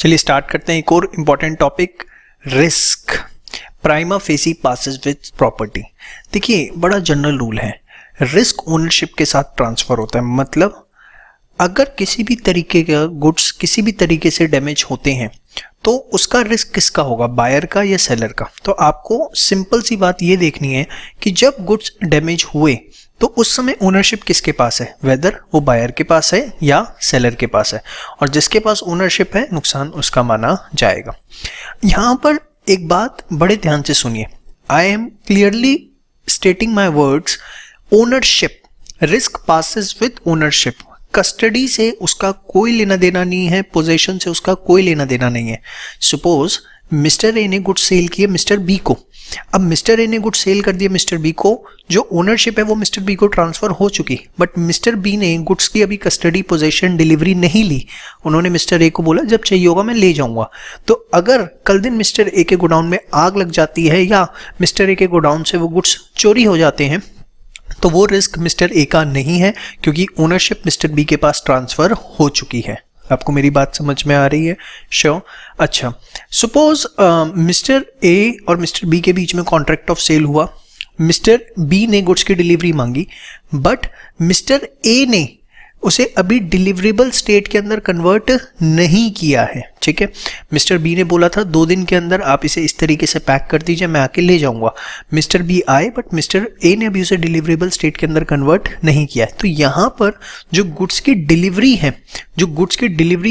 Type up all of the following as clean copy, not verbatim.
चलिए स्टार्ट करते हैं एक और important topic, risk. Prima facie passes with property. देखिए बड़ा जनरल रूल है, रिस्क ओनरशिप के साथ ट्रांसफर होता है। मतलब अगर किसी भी तरीके का गुड्स किसी भी तरीके से डैमेज होते हैं तो उसका रिस्क किसका होगा, बायर का या सेलर का। तो आपको सिंपल सी बात ये देखनी है कि जब गुड्स डैमेज हुए तो उस समय ओनरशिप किसके पास है, वेदर वो बायर के पास है या सेलर के पास है, और जिसके पास ओनरशिप है नुकसान उसका माना जाएगा। यहां पर एक बात बड़े ध्यान से सुनिए, I am clearly स्टेटिंग my words. Ownership, risk passes with ownership. Custody से उसका कोई लेना देना नहीं है, पोजेशन से उसका कोई लेना देना नहीं है। सपोज मिस्टर ए ने गुड सेल किए मिस्टर बी को। अब मिस्टर ए ने गुड सेल कर दिया मिस्टर बी को, जो ओनरशिप है वो मिस्टर बी को ट्रांसफर हो चुकी, बट मिस्टर बी ने गुड्स की अभी कस्टडी, पोजेशन, डिलीवरी नहीं ली। उन्होंने मिस्टर ए को बोला जब चाहिए होगा मैं ले जाऊंगा। तो अगर कल दिन मिस्टर ए के गोडाउन में आग लग जाती है या मिस्टर ए के गोडाउन से वो गुड्स चोरी हो जाते हैं तो वो रिस्क मिस्टर ए का नहीं है, क्योंकि ओनरशिप मिस्टर बी के पास ट्रांसफर हो चुकी है। आपको मेरी बात समझ में आ रही है? श्योर। अच्छा, सपोज मिस्टर ए और मिस्टर बी के बीच में कॉन्ट्रैक्ट ऑफ सेल हुआ। मिस्टर बी ने गुड्स की डिलीवरी मांगी, बट मिस्टर ए ने उसे अभी डिलीवरेबल स्टेट के अंदर कन्वर्ट नहीं किया है। ठीक है, मिस्टर बी ने बोला था 2 दिन के अंदर आप इसे इस तरीके से पैक कर दीजिए, मैं आके ले जाऊंगा। मिस्टर बी आए, बट मिस्टर ए ने अभी उसे डिलीवरेबल स्टेट के अंदर कन्वर्ट नहीं किया है। तो यहाँ पर जो गुड्स की डिलीवरी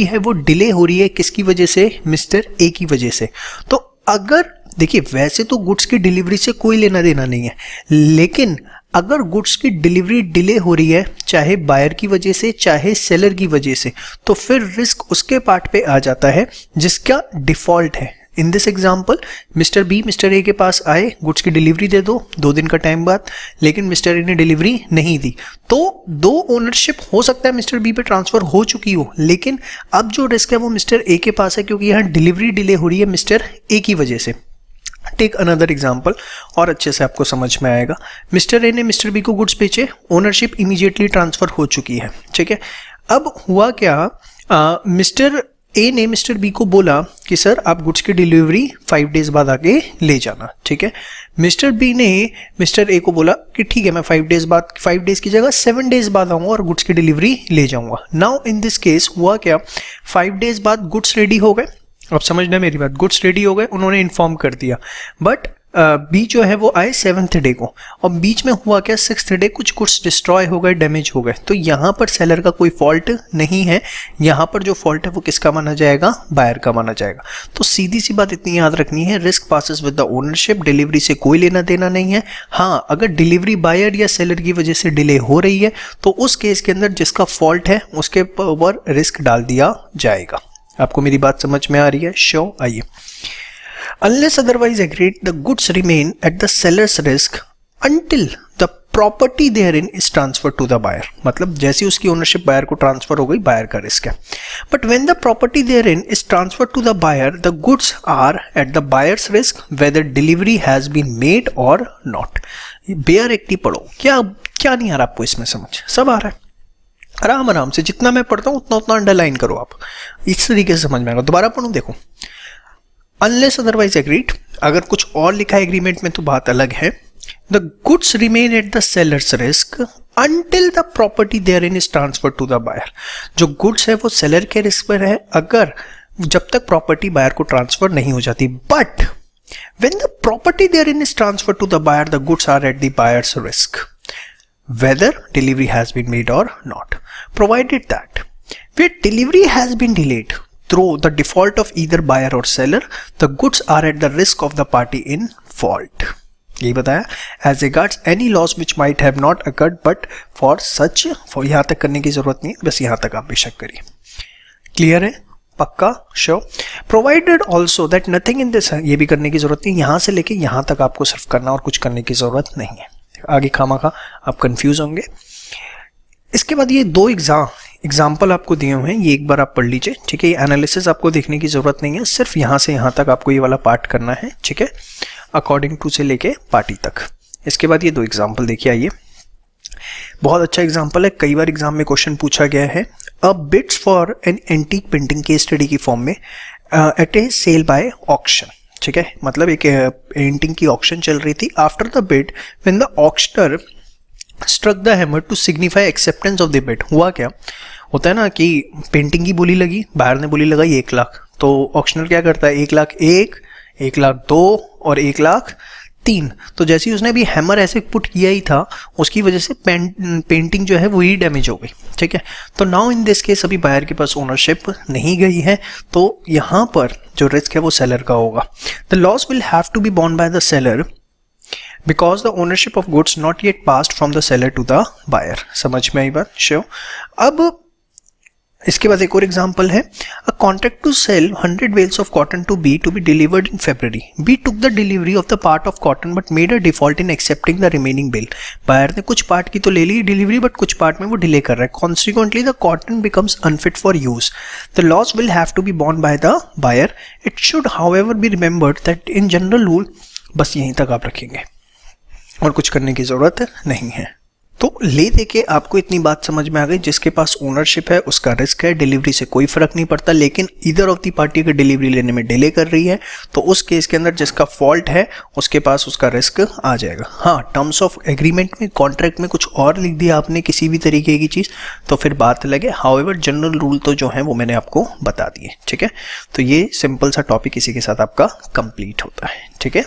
है वो डिले हो रही है किसकी वजह से, मिस्टर ए की वजह से। तो अगर देखिए वैसे तो गुड्स की डिलीवरी से कोई लेना देना नहीं है, लेकिन अगर गुड्स की डिलीवरी डिले हो रही है चाहे बायर की वजह से चाहे सेलर की वजह से, तो फिर रिस्क उसके पार्ट पे आ जाता है जिसका डिफॉल्ट है। In this example mister B mister A के पास आए, गुड्स की डिलीवरी दे दो 2 दिन का टाइम बाद, लेकिन मिस्टर ए ने डिलीवरी नहीं दी। तो 2 ओनरशिप हो सकता है मिस्टर बी पे ट्रांसफर हो चुकी हो, लेकिन अब जो रिस्क है वो मिस्टर ए के पास है, क्योंकि यहाँ डिलीवरी डिले हो रही है मिस्टर ए की वजह से। टेक अनदर एग्जाम्पल और अच्छे से आपको समझ में आएगा। मिस्टर ए ने मिस्टर बी को गुड्स बेचे, ओनरशिप इमीडिएटली ट्रांसफर हो चुकी है। ठीक है, अब हुआ क्या, मिस्टर ए ने मिस्टर बी को बोला कि सर आप गुड्स की डिलीवरी 5 डेज बाद आके ले जाना। ठीक है, मिस्टर बी ने मिस्टर ए को बोला कि ठीक है मैं 5 डेज की जगह 7 डेज बाद आऊंगा और गुड्स की डिलीवरी ले जाऊंगा। नाउ इन दिस केस हुआ क्या, 5 डेज बाद गुड्स रेडी हो गए। अब समझना मेरी बात, गुड्स रेडी हो गए, उन्होंने इन्फॉर्म कर दिया, बट बी जो है वो आए 7th डे को, और बीच में हुआ क्या, 6th डे कुछ गुड्स डिस्ट्रॉय हो गए, डैमेज हो गए। तो यहाँ पर सेलर का कोई फॉल्ट नहीं है, यहाँ पर जो फॉल्ट है वो किसका माना जाएगा, बायर का माना जाएगा। तो सीधी सी बात इतनी याद रखनी है, risk passes with the ownership, delivery से कोई लेना देना नहीं है। हाँ, अगर डिलीवरी बायर या सेलर की वजह से डिले हो रही है तो उस केस के अंदर जिसका फॉल्ट है उसके ऊपर रिस्क डाल दिया जाएगा। आपको मेरी बात समझ में आ रही है? श्योर। आइए, unless otherwise agreed, the goods remain at the seller's risk until the property therein is transferred to the buyer। मतलब जैसी उसकी ओनरशिप बायर को ट्रांसफर हो गई, बायर का रिस्क है। But when the property therein is transferred to the buyer, the goods are at the buyer's risk whether delivery has been made or not। Bare act ही पढ़ो, क्या नहीं आ रहा आपको इसमें समझ? सब आ रहा है, आराम आराम से, जितना मैं पढ़ता हूँ उतना अंडरलाइन करो आप, इस तरीके से समझ में आएगा। दोबारा पढ़ूं, देखो, अनलेस अदरवाइज एग्रीड, अगर कुछ और लिखा है एग्रीमेंट में तो बात अलग है। The goods remain at the seller's risk until the property therein is transferred to the buyer. जो गुड्स है वो सेलर के रिस्क पर है अगर जब तक प्रॉपर्टी बायर को ट्रांसफर नहीं हो जाती। But when the property therein is transferred to the buyer, the goods are at the buyer's risk whether delivery has been made or not, provided that where delivery has been delayed through the default of either buyer or seller, the goods are at the risk of the party in fault। यही बताया, as regards any loss which might have not occurred but for such, यहाँ तक करने की जरूरत नहीं, बस यहाँ तक आप बेशक करिए। क्लियर है? पक्का? Sure. Provided also that nothing in this, ये भी करने की जरूरत नहीं, यहाँ से लेके यहाँ तक आपको सिर्फ करना और कुछ करने की जरूरत नहीं है। आगे खामा आप कंफ्यूज होंगे। इसके बाद ये 2 एग्जाम्पल आपको दिए हुए हैं, ये एक बार आप पढ़ लीजिए। ठीक है, ये एनालिसिस आपको देखने की जरूरत नहीं है, सिर्फ यहाँ से यहाँ तक आपको ये वाला पार्ट करना है। ठीक है, अकॉर्डिंग टू से लेके पार्टी तक। इसके बाद ये 2 एग्जाम्पल देखिए। आइए, बहुत अच्छा एग्जाम्पल है, कई बार एग्जाम में क्वेश्चन पूछा गया है। A bids for an antique painting case study की फॉर्म में at a sale by auction, ठीक है, मतलब एक पेंटिंग की ऑक्शन चल रही थी. After the bid when the auctioneer struck the hammer to signify acceptance of the bid. हुआ क्या होता है ना कि पेंटिंग की बोली लगी, बाहर ने बोली लगाई 1 लाख, तो ऑक्शनर क्या करता है 1 लाख 1, 1 लाख 2 और 1 लाख 3. तो जैसे ही उसने अभी हैमर ऐसे पुट किया ही था, उसकी वजह से पेंटिंग जो है वही डैमेज हो गई, ठीक है. तो नाउ इन दिस केस अभी बायर के पास ओनरशिप नहीं गई है, तो यहाँ पर जो रिस्क है वो सेलर का होगा. The loss will have to be borne by the seller because the ownership of goods not yet passed from the seller to the buyer. समझ में आई बात? श्योर. अब इसके बाद एक और एग्जांपल है. A contract to sell 100 bales of cotton to be to be delivered in February. B took the delivery of the part of cotton but made a default in accepting the remaining bill. Buyer ने कुछ part की तो ले ली delivery, but कुछ part में वो delay कर रहा है. Consequently the cotton becomes unfit for use. The loss will have to be borne by the buyer. It should however be remembered that in general rule, बस यहीं तक आप रखेंगे और कुछ करने की जरूरत नहीं है. तो ले दे के आपको इतनी बात समझ में आ गई. जिसके पास ओनरशिप है उसका रिस्क है, डिलीवरी से कोई फर्क नहीं पड़ता. लेकिन इधर ऑफ दी पार्टी अगर डिलीवरी लेने में डिले कर रही है तो उस केस के अंदर जिसका फॉल्ट है उसके पास उसका रिस्क आ जाएगा. हाँ, टर्म्स ऑफ एग्रीमेंट में, कॉन्ट्रैक्ट में कुछ और लिख दिया आपने किसी भी तरीके की चीज़ तो फिर बात अलग है. हाउएवर जनरल रूल तो जो है वो मैंने आपको बता दिए, ठीक है. तो ये सिंपल सा टॉपिक इसी के साथ आपका कंप्लीट होता है, ठीक है.